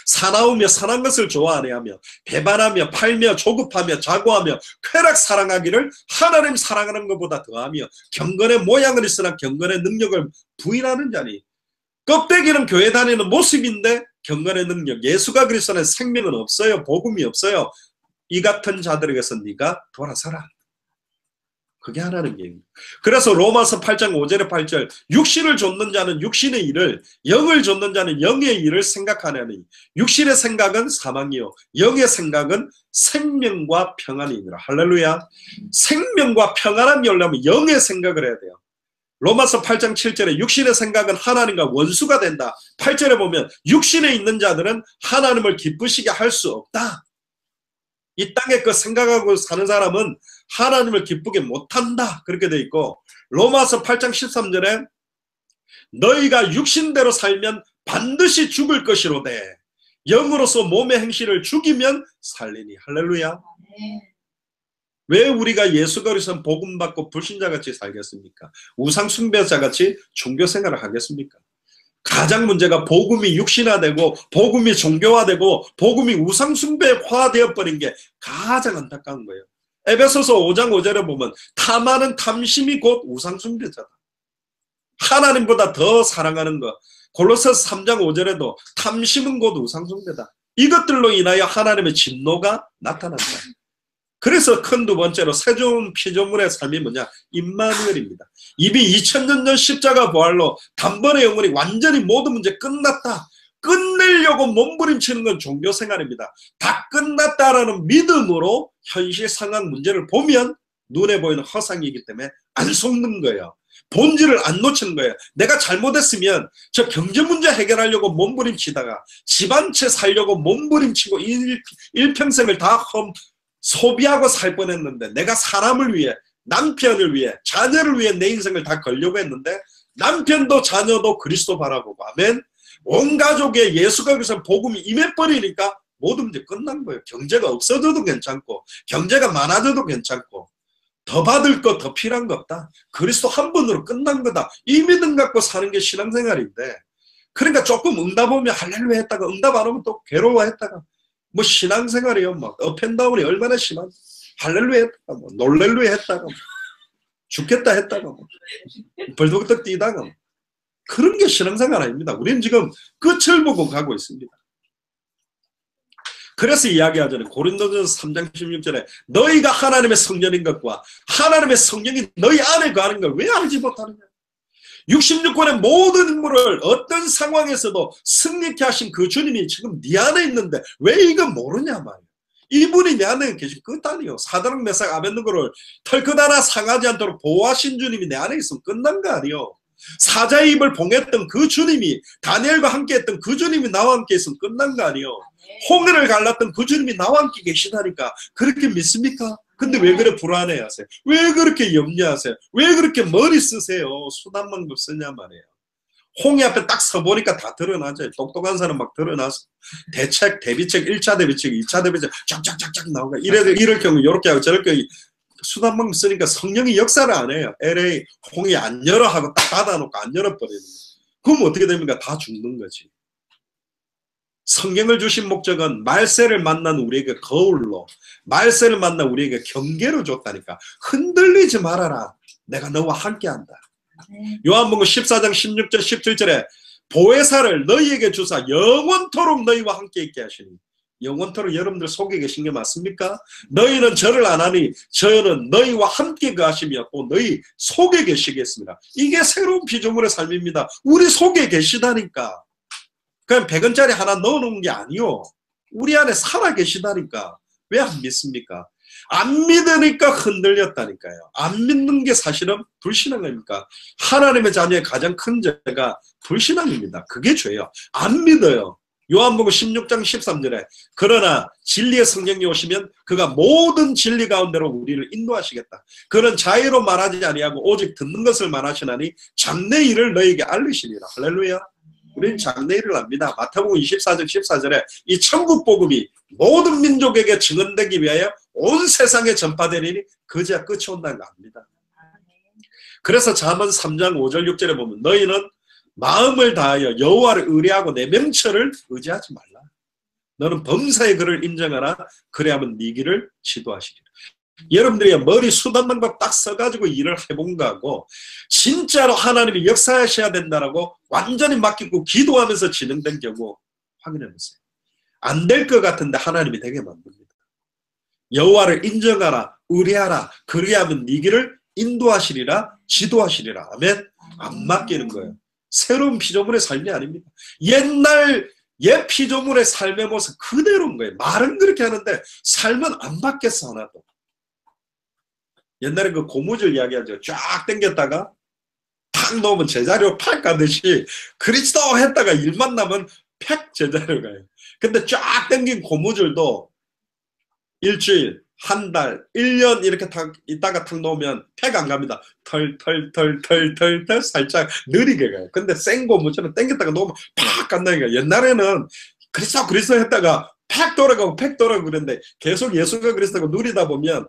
사나우며 선한 것을 좋아하며 배반하며 팔며 조급하며 자고하며 쾌락 사랑하기를 하나님 사랑하는 것보다 더하며 경건의 모양은 있으나 경건의 능력을 부인하는 자니 껍데기는 교회 다니는 모습인데 경건의 능력 예수가 그리스도는 생명은 없어요. 복음이 없어요. 이 같은 자들에게서 네가 돌아서라. 그게 하나님 얘기입니다. 그래서 로마서 8장 5절에 8절 육신을 좇는 자는 육신의 일을 영을 좇는 자는 영의 일을 생각하느니 육신의 생각은 사망이요 영의 생각은 생명과 평안이니라. 할렐루야. 생명과 평안함이 오려면 영의 생각을 해야 돼요. 로마서 8장 7절에 육신의 생각은 하나님과 원수가 된다. 8절에 보면 육신에 있는 자들은 하나님을 기쁘시게 할 수 없다. 이 땅에 그 생각하고 사는 사람은 하나님을 기쁘게 못한다. 그렇게 돼 있고 로마서 8장 13절에 너희가 육신대로 살면 반드시 죽을 것이로되 영으로서 몸의 행실을 죽이면 살리니. 할렐루야. 왜 우리가 예수 그리스도 복음 받고 불신자같이 살겠습니까? 우상 숭배자같이 종교생활을 하겠습니까? 가장 문제가 복음이 육신화되고 복음이 종교화되고 복음이 우상숭배화되어 버린 게 가장 안타까운 거예요. 에베소서 5장 5절에 보면 탐하는 탐심이 곧 우상숭배자다. 하나님보다 더 사랑하는 것. 골로새서 3장 5절에도 탐심은 곧 우상숭배다. 이것들로 인하여 하나님의 진노가 나타난다. 그래서 큰 두 번째로 새로운 피조물의 삶이 뭐냐? 임마누엘입니다. 이미 2000년 전 십자가 부활로 단번에 영원히 완전히 모든 문제 끝났다. 끝내려고 몸부림치는 건 종교생활입니다. 다 끝났다라는 믿음으로 현실 상황 문제를 보면 눈에 보이는 허상이기 때문에 안 속는 거예요. 본질을 안 놓치는 거예요. 내가 잘못했으면 저 경제 문제 해결하려고 몸부림치다가 집 한 채 살려고 몸부림치고 일평생을 다 소비하고 살 뻔했는데 내가 사람을 위해 남편을 위해 자녀를 위해 내 인생을 다 걸려고 했는데 남편도 자녀도 그리스도 바라보고 아멘 온 가족에 예수가 그래서 복음이 임해버리니까 모든 문제 끝난 거예요. 경제가 없어져도 괜찮고 경제가 많아져도 괜찮고 더 받을 거 더 필요한 거 없다. 그리스도 한 번으로 끝난 거다. 이 믿음 갖고 사는 게 신앙생활인데 그러니까 조금 응답하면 할렐루야 했다가 응답 안 오면 또 괴로워했다가 뭐 신앙생활이요 막 업앤다운이 얼마나 심한 할렐루야 했다가 뭐 놀렐루야 했다가 뭐 죽겠다 했다가 뭐 벌떡벌떡 뛰다가 뭐. 그런 게 신앙생활 아닙니다. 우리는 지금 끝을 보고 가고 있습니다. 그래서 이야기하잖아요. 고린도전서 3장 16절에 너희가 하나님의 성전인 것과 하나님의 성령이 너희 안에 거하는 걸 왜 알지 못하느냐. 66권의 모든 인물을 어떤 상황에서도 승리케 하신 그 주님이 지금 네 안에 있는데 왜 이거 모르냐 말이야. 이분이 내 안에 계신 끝 아니에요. 사드락 메삭 아벳느고를 털끝 하나 상하지 않도록 보호하신 주님이 내 안에 있으면 끝난 거 아니에요. 사자의 입을 봉했던 그 주님이 다니엘과 함께 했던 그 주님이 나와 함께 있으면 끝난 거 아니에요. 홍해를 갈랐던 그 주님이 나와 함께 계시다니까 그렇게 믿습니까? 근데 왜 그래 불안해하세요? 왜 그렇게 염려하세요? 왜 그렇게 머리 쓰세요? 순한 방법 쓰냐 말이에요. 홍해 앞에 딱 서보니까 다 드러나죠. 똑똑한 사람 막 드러나서 대책, 대비책, 1차 대비책, 2차 대비책 쫙쫙쫙쫙 나오고 이럴 경우 이렇게 하고 저럴 경우 순한 방법 쓰니까 성령이 역사를 안 해요. LA 홍해 안 열어 하고 딱 닫아놓고 안 열어버리는 거예요. 그럼 어떻게 됩니까? 다 죽는 거지. 성경을 주신 목적은 말세를 만난 우리에게 거울로, 말세를 만난 우리에게 경계로 줬다니까. 흔들리지 말아라. 내가 너와 함께한다. 요한복음 14장 16절 17절에 보혜사를 너희에게 주사 영원토록 너희와 함께 있게 하시니, 영원토록 여러분들 속에 계신 게 맞습니까? 너희는 저를 안 하니 저는 너희와 함께 거하시며 또 너희 속에 계시겠습니다. 이게 새로운 피조물의 삶입니다. 우리 속에 계시다니까. 그냥 100원짜리 하나 넣어놓은 게 아니요. 우리 안에 살아 계시다니까. 왜 안 믿습니까? 안 믿으니까 흔들렸다니까요. 안 믿는 게 사실은 불신앙입니까? 하나님의 자녀의 가장 큰 죄가 불신앙입니다. 그게 죄예요. 안 믿어요. 요한복음 16장 13절에 그러나 진리의 성령이 오시면 그가 모든 진리 가운데로 우리를 인도하시겠다. 그는 자의로 말하지 아니하고 오직 듣는 것을 말하시나니 장래 일을 너에게 알리시리라. 할렐루야. 우리는 장래 일을 압니다. 마태복음 24장 14절에 이 천국 복음이 모든 민족에게 증언되기 위하여 온 세상에 전파되리니 그제야 끝이 온다는 거 압니다. 그래서 잠언 3장 5절 6절에 보면 너희는 마음을 다하여 여호와를 의뢰하고 내 명철을 의지하지 말라. 너는 범사의 그를 인정하라. 그래야만 네 길을 지도하시리라. 여러분들이 머리 수단 방법 딱 써가지고 일을 해본 거하고 진짜로 하나님이 역사하셔야 된다라고 완전히 맡기고 기도하면서 진행된 경우 확인해 보세요. 안 될 것 같은데 하나님이 되게 만듭니다. 여호와를 인정하라, 의뢰하라. 그리하면 네 길을 인도하시리라, 지도하시리라. 아멘. 안 맡기는 거예요. 새로운 피조물의 삶이 아닙니다. 옛 피조물의 삶의 모습 그대로인 거예요. 말은 그렇게 하는데 삶은 안 바뀌었어 하나도. 옛날에 그 고무줄 이야기하죠. 쫙 당겼다가 탁 놓으면 제자리로 팍 가듯이 그리스도 했다가 일만 나면 팍 제자리로 가요. 근데 쫙 당긴 고무줄도 일주일, 한 달, 1년 이렇게 탁 있다가 탁 놓으면 팩 안 갑니다. 털 살짝 느리게 가요. 근데 생 고무줄은 당겼다가 놓으면 팍 간다니까. 옛날에는 그리스도 했다가 팍 돌아가고 팍 돌아가고 그랬는데 계속 예수가 그리스도고 누리다 보면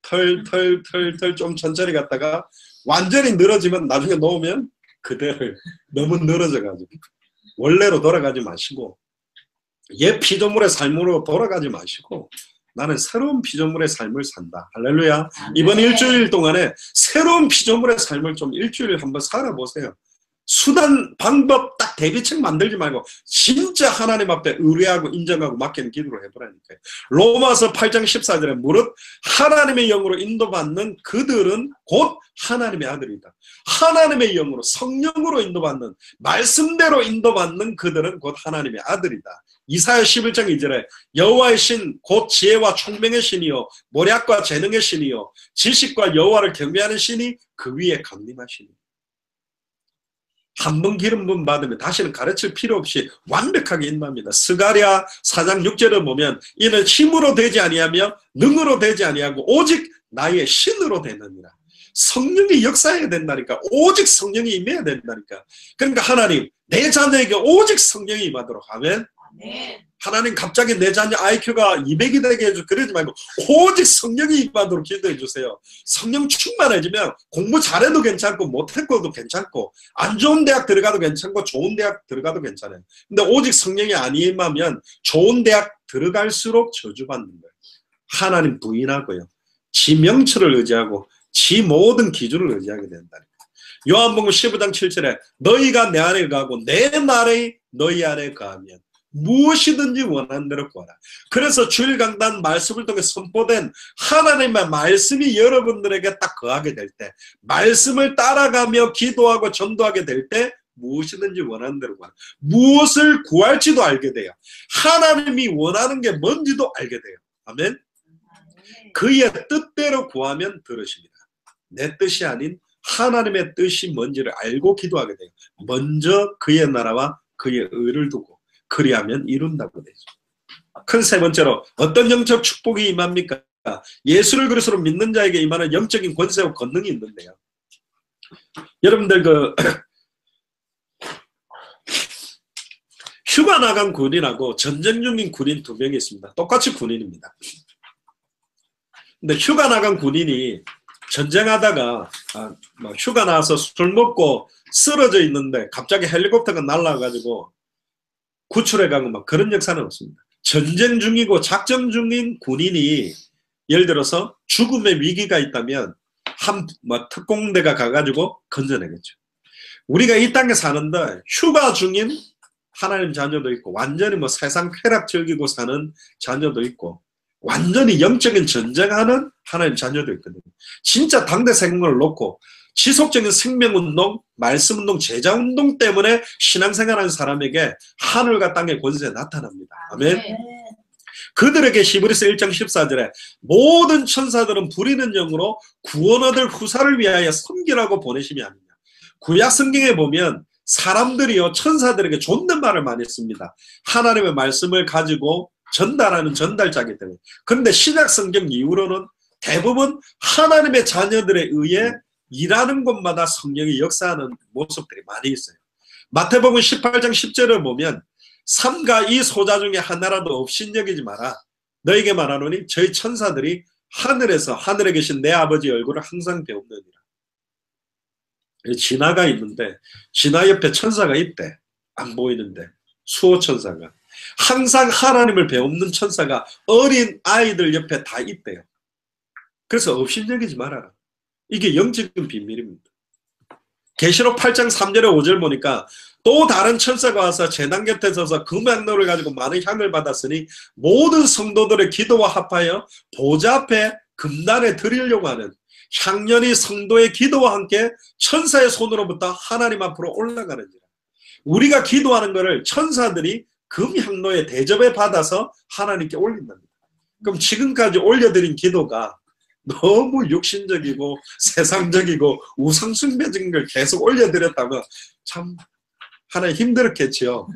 털 좀 천천히 갔다가 완전히 늘어지면 나중에 놓으면 그대로 너무 늘어져가지고 원래로 돌아가지 마시고 옛 피조물의 삶으로 돌아가지 마시고 나는 새로운 피조물의 삶을 산다. 할렐루야. 이번 일주일 동안에 새로운 피조물의 삶을 좀 일주일 한번 살아보세요. 수단, 방법 딱 대비책 만들지 말고 진짜 하나님 앞에 의뢰하고 인정하고 맡기는 기도를 해보라니까요. 로마서 8장 14절에 무릇 하나님의 영으로 인도받는 그들은 곧 하나님의 아들이다. 하나님의 영으로 성령으로 인도받는 말씀대로 인도받는 그들은 곧 하나님의 아들이다. 이사야 11장 2절에 여호와의 신 곧 지혜와 총명의 신이요 모략과 재능의 신이요 지식과 여호와를 경배하는 신이 그 위에 강림하시니 한 번 기름 부음 받으면 다시는 가르칠 필요 없이 완벽하게 인도합니다. 스가랴 4장 6절을 보면 이는 힘으로 되지 아니하며 능으로 되지 아니하고 오직 나의 신으로 되느니라. 성령이 역사해야 된다니까. 오직 성령이 임해야 된다니까. 그러니까 하나님 내 자녀에게 오직 성령이 임하도록 하면 하나님 갑자기 내 자녀 IQ가 200이 되게 해줘 그러지 말고 오직 성령이 임하도록 기도해 주세요. 성령 충만해지면 공부 잘해도 괜찮고 못해도 괜찮고 안 좋은 대학 들어가도 괜찮고 좋은 대학 들어가도 괜찮아요. 근데 오직 성령이 안 임하면 좋은 대학 들어갈수록 저주받는 거예요. 하나님 부인하고요. 지 명철을 의지하고 지 모든 기준을 의지하게 된다니까. 요한복음 15장 7절에 너희가 내 안에 거하고 내 말이 너희 안에 거하면 무엇이든지 원하는 대로 구하라. 그래서 주일 강단 말씀을 통해 선포된 하나님의 말씀이 여러분들에게 딱 거하게 될 때 말씀을 따라가며 기도하고 전도하게 될 때 무엇이든지 원하는 대로 구하라. 무엇을 구할지도 알게 돼요. 하나님이 원하는 게 뭔지도 알게 돼요. 아멘. 그의 뜻대로 구하면 들으십니다. 내 뜻이 아닌 하나님의 뜻이 뭔지를 알고 기도하게 돼요. 먼저 그의 나라와 그의 의를 두고 그리하면 이룬다고 되죠. 큰 세 번째로 어떤 영적 축복이 임합니까? 예수를 그리스도로 믿는 자에게 임하는 영적인 권세와 권능이 있는데요. 여러분들 휴가 나간 군인하고 전쟁 중인 군인 두 명이 있습니다. 똑같이 군인입니다. 근데 휴가 나간 군인이 전쟁하다가 휴가 나와서 술 먹고 쓰러져 있는데 갑자기 헬리콥터가 날아가지고 구출해가고 막 그런 역사는 없습니다. 전쟁 중이고 작전 중인 군인이 예를 들어서 죽음의 위기가 있다면 특공대가 가가지고 건져내겠죠. 우리가 이 땅에 사는데 휴가 중인 하나님 자녀도 있고 완전히 세상 쾌락 즐기고 사는 자녀도 있고 완전히 영적인 전쟁하는 하나님 자녀도 있거든요. 진짜 당대 생각을 놓고 지속적인 생명운동, 말씀운동, 제자운동 때문에 신앙생활하는 사람에게 하늘과 땅의 권세 나타납니다. 아멘. 그들에게 히브리서 1장 14절에 모든 천사들은 부리는 영으로 구원 얻을 후사를 위하여 섬기라고 보내심이 아니냐. 구약 성경에 보면 사람들이요 천사들에게 존댓말을 많이 씁니다. 하나님의 말씀을 가지고 전달하는 전달자이기 때문에. 그런데 신약 성경 이후로는 대부분 하나님의 자녀들에 의해 일하는 곳마다 성령이 역사하는 모습들이 많이 있어요. 마태복음 18장 10절을 보면 삼가 이 소자 중에 하나라도 업신여기지 마라. 너에게 말하노니 저희 천사들이 하늘에서 하늘에 계신 내 아버지의 얼굴을 항상 배우느니라. 진화가 있는데 진화 옆에 천사가 있대. 안 보이는데 수호천사가. 항상 하나님을 배우는 천사가 어린 아이들 옆에 다 있대요. 그래서 업신여기지 말아라. 이게 영적인 비밀입니다. 계시록 8장 3절에 5절 보니까 또 다른 천사가 와서 제단 곁에 서서 금향로를 가지고 많은 향을 받았으니 모든 성도들의 기도와 합하여 보좌 앞에 금단에 드리려고 하는 향연이 성도의 기도와 함께 천사의 손으로부터 하나님 앞으로 올라가는지라. 우리가 기도하는 것을 천사들이 금향로에 대접해 받아서 하나님께 올린답니다. 그럼 지금까지 올려드린 기도가 너무 육신적이고 세상적이고 우상숭배적인 걸 계속 올려드렸다면 참 하나님 힘들었겠지요.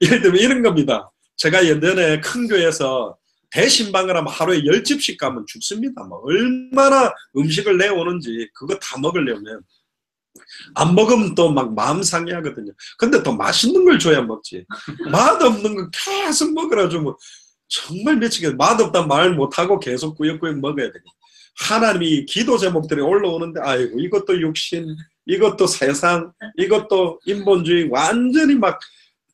예를 들면 이런 겁니다. 제가 예전에 큰 교회에서 대신방을 하면 하루에 10집씩 가면 죽습니다. 얼마나 음식을 내오는지 그거 다 먹으려면 안 먹으면 또 막 마음 상해하거든요. 근데 또 맛있는 걸 줘야 먹지. 맛없는 거 계속 먹으라 주면 정말 미치겠어요. 맛없다 말 못하고 계속 꾸역꾸역 먹어야 돼요. 하나님이 기도 제목들이 올라오는데 아이고 이것도 육신, 이것도 세상, 이것도 인본주의 완전히 막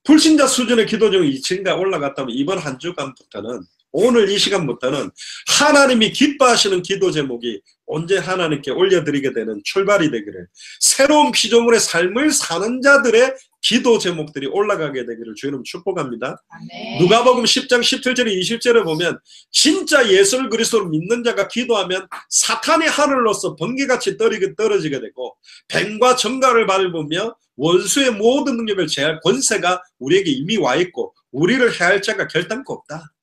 불신자 수준의 기도 중에 2층가 올라갔다면 이번 한 주간부터는 오늘 이 시간부터는 하나님이 기뻐하시는 기도 제목이 언제 하나님께 올려드리게 되는 출발이 되기를, 새로운 피조물의 삶을 사는 자들의 기도 제목들이 올라가게 되기를 주님 축복합니다. 아멘. 누가복음 10장 17절에 20절에 보면 진짜 예수를 그리스도로 믿는 자가 기도하면 사탄이 하늘로서 번개같이 떨어지게 되고 뱀과 정갈을 밟으며 원수의 모든 능력을 제할 권세가 우리에게 이미 와 있고 우리를 해할 자가 결단코 없다.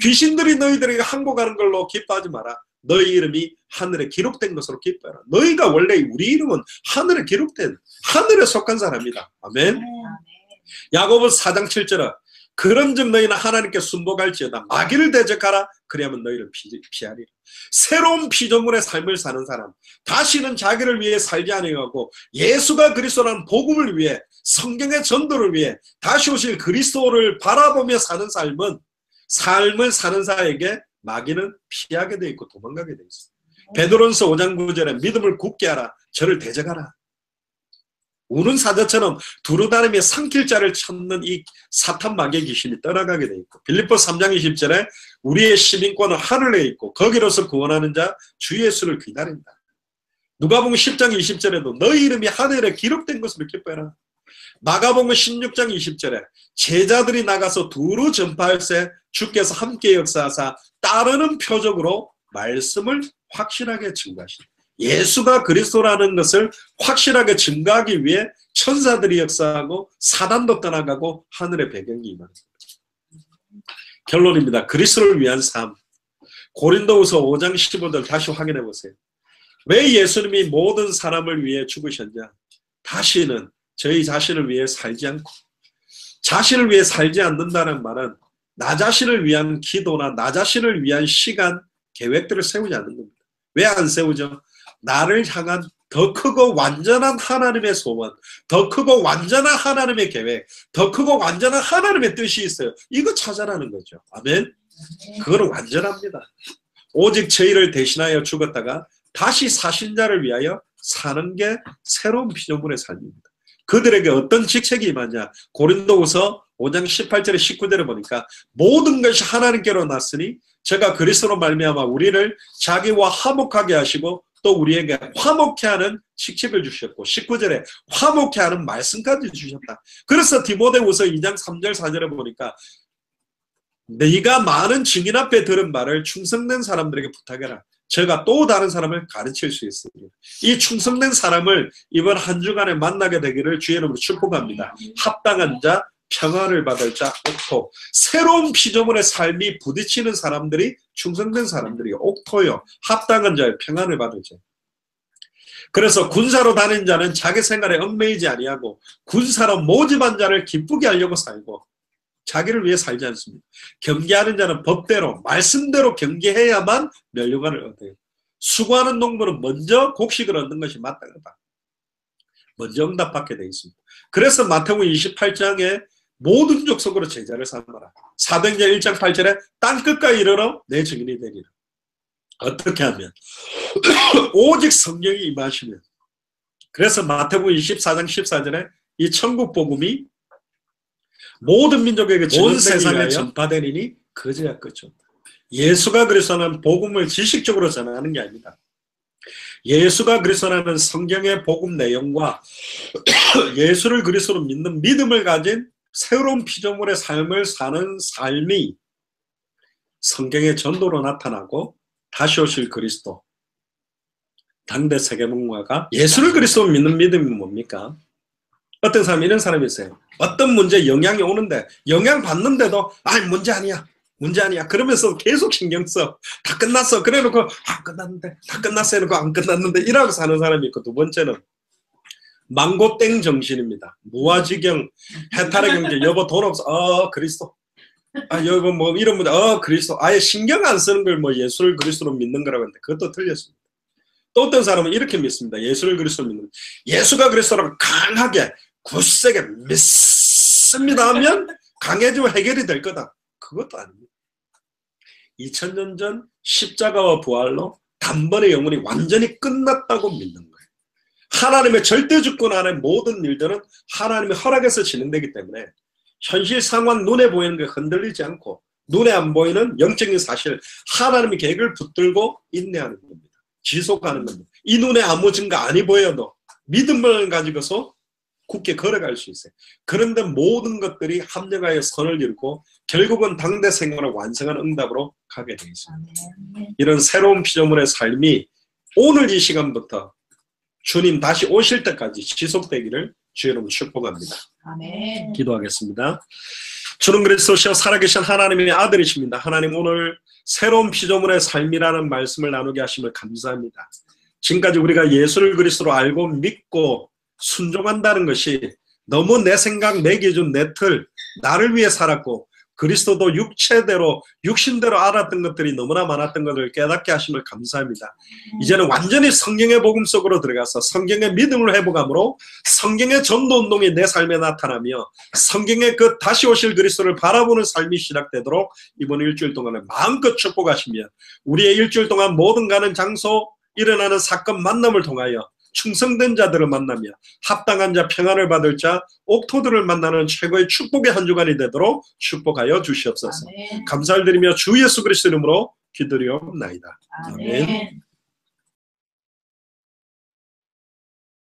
귀신들이 너희들에게 항복하는 걸로 기뻐하지 마라. 너희 이름이 하늘에 기록된 것으로 기뻐해라. 너희가 원래 우리 이름은 하늘에 기록된 하늘에 속한 사람이다. 아멘. 야고보서 4장 7절은 그런즉 너희는 하나님께 순복할지어다. 마귀를 대적하라. 그리하면 너희를 피하리라. 새로운 피조물의 삶을 사는 사람, 다시는 자기를 위해 살지 아니하고 예수가 그리스도라는 복음을 위해, 성경의 전도를 위해 다시 오실 그리스도를 바라보며 사는 삶을 사는 자에게 마귀는 피하게 돼 있고 도망가게 돼 있어. 베드로전서 5장 9절에 믿음을 굳게 하라. 저를 대적하라. 우는 사자처럼 두루다니며 삼킬 자를 찾는 이 사탄 마귀의 귀신이 떠나가게 돼 있고, 빌립보서 3장 20절에 우리의 시민권은 하늘에 있고 거기로서 구원하는 자 주 예수를 기다린다. 누가복음 10장 20절에도 너희 이름이 하늘에 기록된 것으로 기뻐해라. 마가복음 16장 20절에 제자들이 나가서 두루 전파할세 주께서 함께 역사하사 따르는 표적으로 말씀을 확실하게 증거하시다. 예수가 그리스도라는 것을 확실하게 증거하기 위해 천사들이 역사하고 사단도 떠나가고 하늘의 배경이 임합니다. 결론입니다. 그리스도를 위한 삶. 고린도후서 5장 15절 다시 확인해 보세요. 왜 예수님이 모든 사람을 위해 죽으셨냐? 다시는 저희 자신을 위해 살지 않고, 자신을 위해 살지 않는다는 말은 나 자신을 위한 기도나 나 자신을 위한 시간, 계획들을 세우지 않는 겁니다. 왜 안 세우죠? 나를 향한 더 크고 완전한 하나님의 소원, 더 크고 완전한 하나님의 계획, 더 크고 완전한 하나님의 뜻이 있어요. 이거 찾아라는 거죠. 아멘. 그거는 완전합니다. 오직 저희를 대신하여 죽었다가 다시 사신 자를 위하여 사는 게 새로운 피조물의 삶입니다. 그들에게 어떤 직책이 임하냐? 고린도후서 5장 18절에 19절에 보니까 모든 것이 하나님께로 났으니 제가 그리스도로 말미암아 우리를 자기와 화목하게 하시고 또 우리에게 화목케 하는 직책을 주셨고 19절에 화목케 하는 말씀까지 주셨다. 그래서 디모데후서 2장 3절 4절에 보니까 네가 많은 증인 앞에 들은 말을 충성된 사람들에게 부탁해라. 제가 또 다른 사람을 가르칠 수 있습니다. 이 충성된 사람을 이번 한 주간에 만나게 되기를 주의 이름으로 축복합니다. 합당한 자, 평안을 받을 자, 옥토. 새로운 피조물의 삶이 부딪히는 사람들이 충성된 사람들이 옥토요. 합당한 자의 평안을 받을 자. 그래서 군사로 다닌 자는 자기 생활에 얽매이지 아니하고 군사로 모집한 자를 기쁘게 하려고 살고 자기를 위해 살지 않습니다. 경계하는 자는 법대로 말씀대로 경계해야만 면류관을 얻어요. 수고하는 농부는 먼저 곡식을 얻는 것이 마땅하다. 먼저 응답받게 되어 있습니다. 그래서 마태복음 28장에 모든 족속으로 제자를 삼아라. 사도행전 1장 8절에 땅끝까지 이르러 내 증인이 되리라. 어떻게 하면? 오직 성령이 임하시면. 그래서 마태복음 24장 14절에 이 천국 복음이 모든 민족에게 온 세상에 전파되리니 그제야 끝이다. 예수가 그리스도는 복음을 지식적으로 전하는 게 아니다. 예수가 그리스도라는 성경의 복음 내용과 예수를 그리스도로 믿는 믿음을 가진 새로운 피조물의 삶을 사는 삶이 성경의 전도로 나타나고 다시 오실 그리스도, 당대 세계문화가 예수를 그리스도로 믿는 믿음이 뭡니까? 어떤 사람이 이런 사람이 있어요. 어떤 문제에 영향이 오는데 영향 받는데도 문제 아니야. 문제 아니야. 그러면서 계속 신경 써. 다 끝났어. 그래 놓고 안 끝났는데 다 끝났어 해놓고 안 끝났는데 이라고 사는 사람이 있고 두 번째는 망고땡 정신입니다. 무아지경, 해탈의 경제. 여보 돈 없어. 그리스도. 여보 뭐 이런 문제. 그리스도. 아예 신경 안 쓰는 걸 뭐 예수를 그리스도로 믿는 거라고 하는데 그것도 틀렸습니다. 또 어떤 사람은 이렇게 믿습니다. 예수를 그리스도로 믿는. 예수가 그리스도라고 강하게 굳세게 믿습니다 하면 강해지고 해결이 될 거다. 그것도 아닙니다. 2000년 전 십자가와 부활로 단번에 영혼이 완전히 끝났다고 믿는 거예요. 하나님의 절대 주권 안에 모든 일들은 하나님의 허락에서 진행되기 때문에 현실 상황 눈에 보이는 게 흔들리지 않고 눈에 안 보이는 영적인 사실 하나님의 계획을 붙들고 인내하는 겁니다. 지속하는 겁니다. 이 눈에 아무 증거 아니 보여도 믿음을 가지고서 굳게 걸어갈 수 있어요. 그런데 모든 것들이 합력하여 선을 이루고 결국은 당대 생활을 완성하는 응답으로 가게 되어 있습니다. 이런 새로운 피조물의 삶이 오늘 이 시간부터 주님 다시 오실 때까지 지속되기를 주의 이름으로 축복합니다. 아멘. 기도하겠습니다. 주는 그리스도시여 살아계신 하나님의 아들이십니다. 하나님 오늘 새로운 피조물의 삶이라는 말씀을 나누게 하심을 감사합니다. 지금까지 우리가 예수를 그리스도로 알고 믿고 순종한다는 것이 너무 내 생각, 내 기준, 내 틀, 나를 위해 살았고 그리스도도 육체대로, 육신대로 알았던 것들이 너무나 많았던 것을 깨닫게 하심을 감사합니다. 이제는 완전히 성경의 복음 속으로 들어가서 성경의 믿음을 회복함으로 성경의 전도운동이 내 삶에 나타나며 성경의 그 다시 오실 그리스도를 바라보는 삶이 시작되도록 이번 일주일 동안에 마음껏 축복하시며 우리의 일주일 동안 모든 가는 장소, 일어나는 사건 만남을 통하여 충성된 자들을 만나며 합당한 자, 평안을 받을 자, 옥토들을 만나는 최고의 축복의 한 주간이 되도록 축복하여 주시옵소서. 아멘. 감사를 드리며 주 예수 그리스도 이름으로 기도리옵나이다. 아멘. 아멘.